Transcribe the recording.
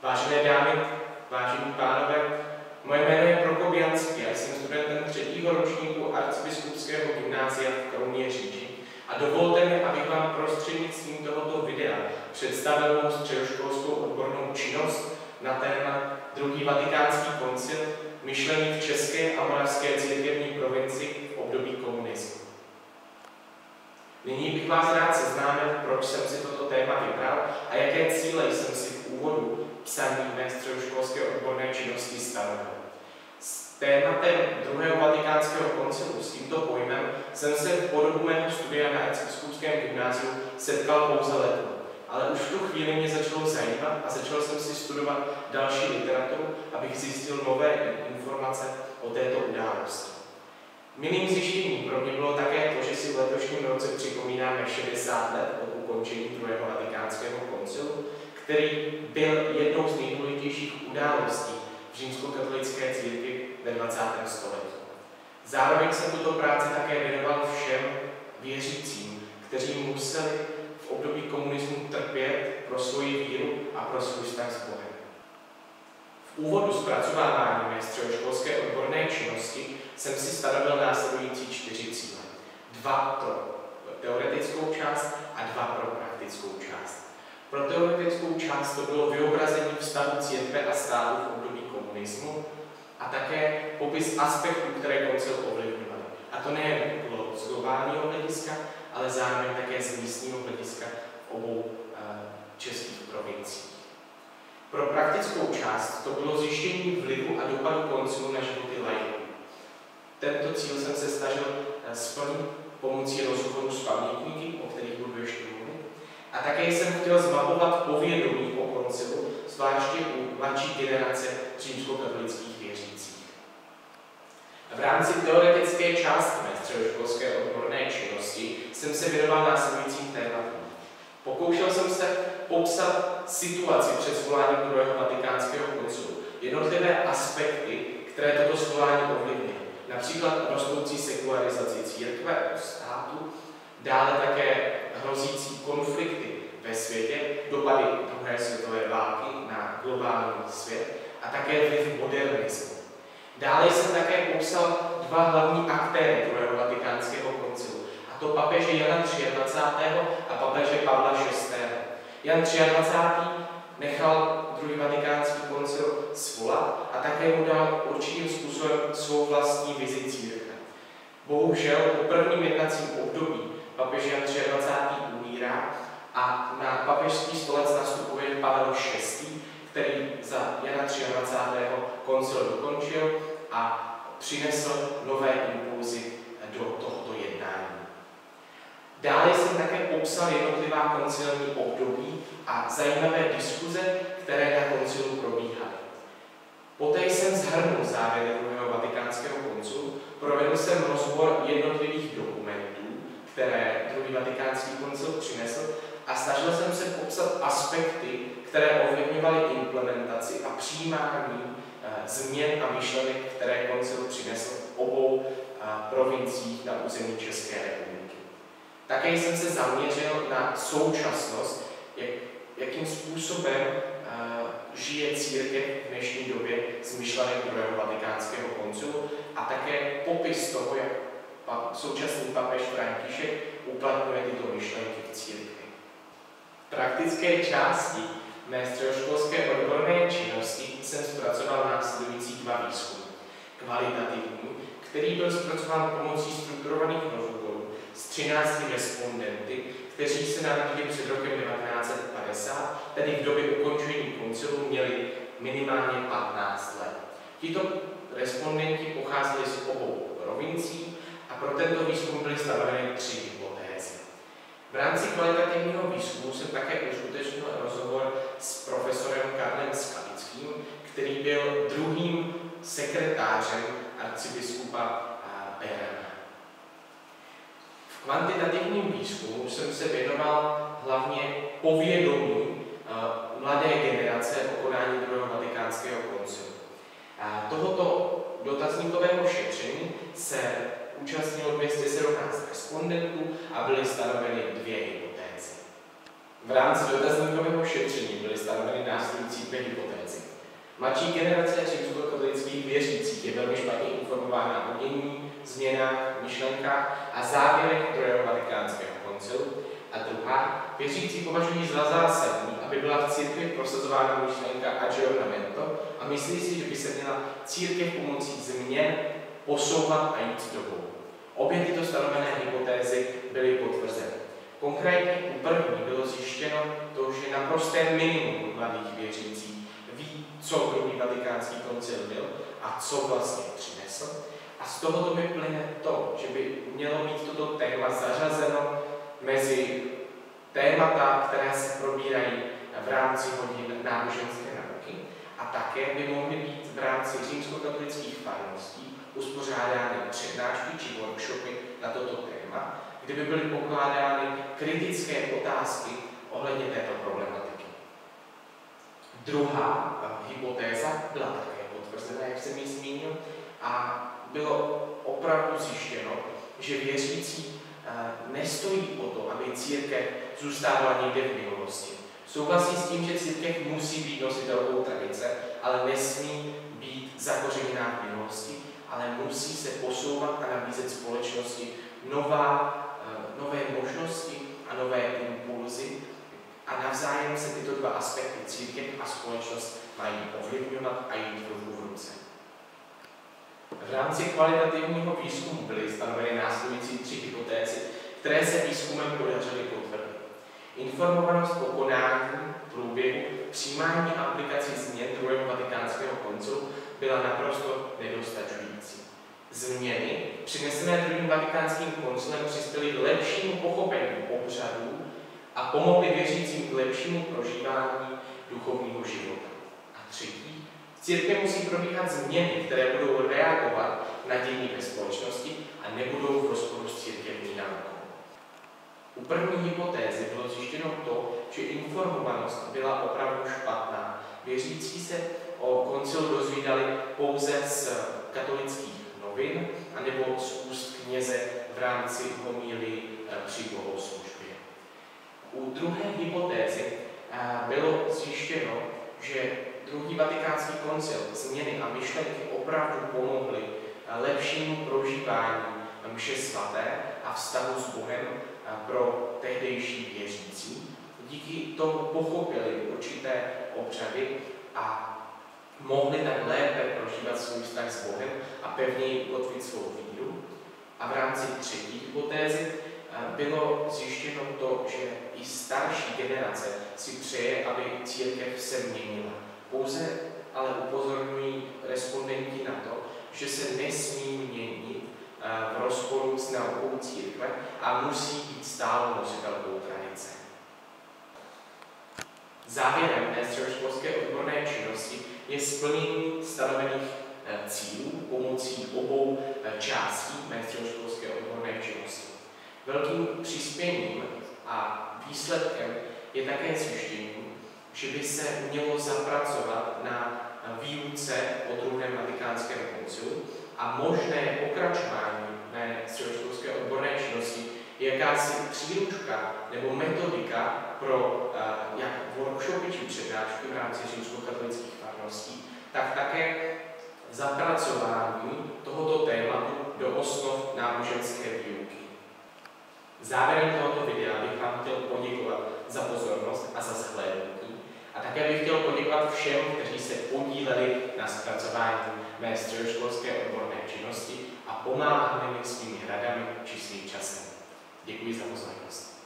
Vážené dámy, vážení pánové, moje jméno je Prokop Janský a jsem studentem 3. ročníku Arcibiskupského gymnázia v Kroměříži a dovolte mi, abych vám prostřednictvím tohoto videa představil mou středoškolskou odbornou činnost na téma Druhý vatikánský koncil, myšlení v české a moravské církevní provincii v období komunismu. Nyní bych vás rád seznámil, proč jsem si toto téma vybral a jaké cíle jsem si v úvodu psaní mé středoškolské odborné činnosti stanovil. S tématem druhého vatikánského koncilu, s tímto pojmem, jsem se v podobu mého studia na Arcibiskupském gymnáziu setkal pouze letu, ale už v tu chvíli mě začalo zajímat a začal jsem si studovat další literaturu, abych zjistil nové informace o této události. Milým zjištěním pro mě bylo také to, že si v letošním roce připomínáme 60 let od ukončení druhého vatikánského koncilu, který byl jednou z nejdůležitějších událostí v římskokatolické církvi ve 20. století. Zároveň jsem tuto práci také věnoval všem věřícím, kteří museli v období komunismu trpět pro svoji víru a pro svůj vztah s Bohem. V úvodu zpracovávání mé středoškolské odborné činnosti jsem si stanovil následující 4 cíle. 2 pro teoretickou část a 2 pro praktickou část. Pro teoretickou část to bylo vyobrazení vztahu církve a státu v období komunismu a také popis aspektů, které koncil ovlivňovaly. A to nejen z globálního hlediska, ale zároveň také z místního hlediska v obou českých provinciích. Pro praktickou část to bylo zjištění vlivu a dopadu koncilu na životy laiků. Tento cíl jsem se snažil splnit pomocí rozhovorů s pamětníky, o kterých budu ještě mluvit. A také jsem chtěl zmapovat povědomí o koncilu, zvláště u mladší generace římskokatolických věřících. V rámci teoretické části mé středoškolské odborné činnosti jsem se věnoval následujícím tématům. Pokoušel jsem se popsat situaci před svoláním druhého vatikánského koncilu, jednotlivé aspekty, které toto svolání ovlivnily, například rostoucí sekularizaci církve a státu, dále také hrozící konflikty ve světě, dopady druhé světové války na globální svět a také vliv modernismu. Dále jsem také popsal 2 hlavní aktéry druhého vatikánského koncilu, a to papeže Jana 23. a papeže Pavla VI. Jan 23. nechal druhý vatikánský koncil svolat a také mu dal určitým způsobem svou vlastní vizi církve. Bohužel po prvním jednacím období papež Jan 23. umírá a na papežský stolec nastupuje Pavel VI., který za Jana 23. koncil dokončil a přinesl nové impulzy do tohoto jednání. Dále jsem také popsal jednotlivá koncilní období a zajímavé diskuze, které na koncilu probíhaly. Poté jsem shrnul závěry druhého vatikánského koncilu, provedl jsem rozbor jednotlivých dokumentů, které druhý vatikánský koncil přinesl a snažil jsem se popsat aspekty, které ovlivňovaly implementaci a přijímání změn a myšlenek, které koncil přinesl v obou provinciích na území České republiky. Také jsem se zaměřil na současnost, jakým způsobem žije církev v dnešní době s myšlenek druhého vatikánského koncilu a také popis toho, jak současný papež František uplatňuje tyto myšlenky v církvi. V praktické části mé středoškolské odborné činnosti jsem zpracoval následující 2 výzkumy. Kvalitativní, který byl zpracován pomocí strukturovaných rozhovorů s 13 respondenty, kteří se narodili před rokem 1950, tedy v době ukončení koncilu měli minimálně 15 let. Tito respondenti pocházeli z obou provincií a pro tento výzkum byly stanoveny 3 hypotézy. V rámci kvalitativního výzkumu jsem také uskutečnil rozhovor s profesorem Karlem Skalickým, který byl druhým sekretářem arcibiskupa Berana. V kvantitativním výzkumu jsem se věnoval hlavně povědomí mladé generace o konání druhého vatikánského koncilu. Tohoto dotazníkového šetření se účastnilo 217 respondentů a byly stanoveny 2 hypotézy. V rámci dotazníkového šetření byly stanoveny následující dvě hypotézy. Mladší generace římskokatolických věřících je velmi špatně informována o dění, změnách, myšlenkách a závěrech druhého vatikánského koncilu. A druhá, věřící považují za zásadní, aby byla v církvi prosazována myšlenka aggiornamento a myslí si, že by se měla církev pomocí změn posouvat a jít s dobou. Obě tyto stanovené hypotézy byly potvrzeny. Konkrétně u první bylo zjištěno to, že naprosté minimum mladých věřících ví, co druhý vatikánský koncil byl a co vlastně přinesl. A z tohoto vyplyne to, že by mělo být toto téma zařazeno mezi témata, která se probírají v rámci hodin náboženské nauky a také by mohly být v rámci římskokatolických farností uspořádány přednášky či workshopy na toto téma, kde by byly pokládány kritické otázky ohledně této problematiky. Druhá hypotéza byla také potvrzena, jak jsem ji zmínil, a bylo opravdu zjištěno, že věřící nestojí o to, aby církev zůstávala někde v minulosti. Souhlasí s tím, že církev musí být nositelkou tradice, ale nesmí být zakořeněná v minulosti, ale musí se posouvat a nabízet společnosti nové možnosti a nové impulzy a navzájem se tyto dva aspekty církev a společnost mají ovlivňovat a jít ruku v ruce. V rámci kvalitativního výzkumu byly stanoveny následující 3 hypotézy, které se výzkumem podařily potvrdit. Informovanost o konání, průběhu, přijímání a aplikaci změn druhého vatikánského koncilu byla naprosto nedostačující. Změny, přinesené druhým vatikánským koncilem, přispěly k lepšímu pochopení obřadů a pomohly věřícím k lepšímu prožívání duchovního života. A třetí, v církvi musí probíhat změny, které budou reagovat na dění ve společnosti a nebudou v rozporu s církevní naukou. U první hypotézy bylo zjištěno to, že informovanost byla opravdu špatná. Věřící se o koncilu dozvídali pouze z katolických novin anebo z úst kněze v rámci homílii při bohoslužbě. U druhé hypotézy bylo zjištěno, že druhý vatikánský koncil, změny a myšlenky opravdu pomohly lepšímu prožívání mše svaté a vztahu s Bohem pro tehdejší věřící. Díky tomu pochopili určité obřady a mohli tak lépe prožívat svůj vztah s Bohem a pevněji ukotvit svou víru. A v rámci třetí hypotézy bylo zjištěno to, že i starší generace si přeje, aby církev se měnila. Pouze ale upozorňují respondenti na to, že se nesmí měnit v rozporu s naukou církve a musí být stálou nositelkou tradice. Závěrem té středoškolské odborné činnosti je splnění stanovených cílů pomocí obou částí mé středoškolské odborné činnosti. Velkým přispěním a výsledkem je také zjištění, že by se mělo zapracovat na výuce o druhém vatikánském koncilu a možné pokračování mé středoškolské odborné činnosti je jakási příručka nebo metodika pro jak workshopy či přednášky v rámci římskokatolických farností, tak také zapracování tohoto tématu do osnov náboženské výuky. Závěrem tohoto videa bych vám chtěl poděkovat za pozornost a za shlédnutí a také bych chtěl poděkovat všem, kteří se podíleli na zpracování mé středoškolské odborné činnosti a pomáhali mi svými radami či svým časem. Děkuji za pozornost.